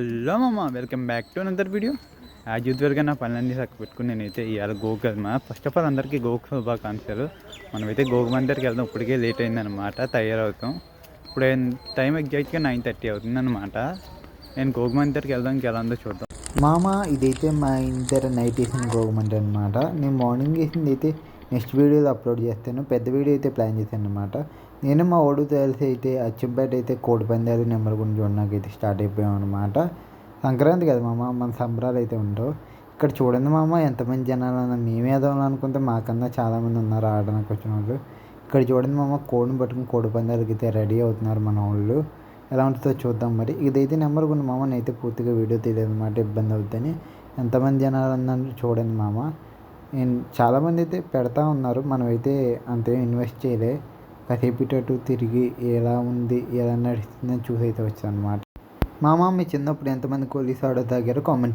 Hello మామ, welcome back to another video. As యూజువల్గా నా పనులన్నీ చక్క పెట్టుకుని నేనైతే ఇవాళ గోకు వెళ్తున్నా. ఫస్ట్ ఆఫ్ ఆల్ అందరికీ గోకు శుభాకాంక్షలు. మనమైతే గోకు మందిరికి వెళ్దాం. ఇప్పటికే లేట్ అయిందనమాట, తయారవుతాం. ఇప్పుడు టైం ఎగ్జాక్ట్గా 9:30 అవుతుందన్నమాట. నేను గోకు మందిరికి వెళ్దాం, ఎలా ఉందో చూద్దాం. మామ, ఇదైతే మా ఇంటి దగ్గర నైట్ వేసిన గోగుమంట అనమాట. నేను మార్నింగ్ వేసింది అయితే నెక్స్ట్ వీడియోలో అప్లోడ్ చేస్తాను. పెద్ద వీడియో అయితే ప్లాన్ చేశాను అనమాట. నేను మా ఓడు తెలిసి అయితే అచ్చంపేట అయితే కోడి పందాలు నెంబర్ గురించి చూడడానికైతే స్టార్ట్ అయిపోయాం అనమాట. సంక్రాంతి కదా మామ, మన సంబరాలు అయితే ఉండవు. ఇక్కడ చూడండి మామ, ఎంతమంది జనాలు అన్న మేమే ఏదోని అనుకుంటే మాకన్నా చాలామంది ఉన్నారు ఆడడానికి వచ్చిన వాళ్ళు. ఇక్కడ చూడండి మామ, కోడిని పట్టుకుని కోడి పందాలకి అయితే రెడీ అవుతున్నారు మన వాళ్ళు. ఎలా ఉంటుందో చూద్దాం. మరి ఇదైతే నెంబర్ కొన్ని మామ, నేనైతే పూర్తిగా వీడియో తీయలేదు అనమాట, ఇబ్బంది అవుతుందని. ఎంతమంది జనాలు అన్నారు చూడండి మామ. నేను చాలామంది అయితే పెడతా ఉన్నారు, మనమైతే అంతేం ఇన్వెస్ట్ చేయలే. కాసేపు తిరిగి ఎలా ఉంది, ఎలా నడుస్తుందని చూసి అయితే వచ్చాను అనమాట. మామ, మీ చిన్నప్పుడు ఎంతమంది కోలీస్ ఆడో తాగారో కామెంట్ చేయండి.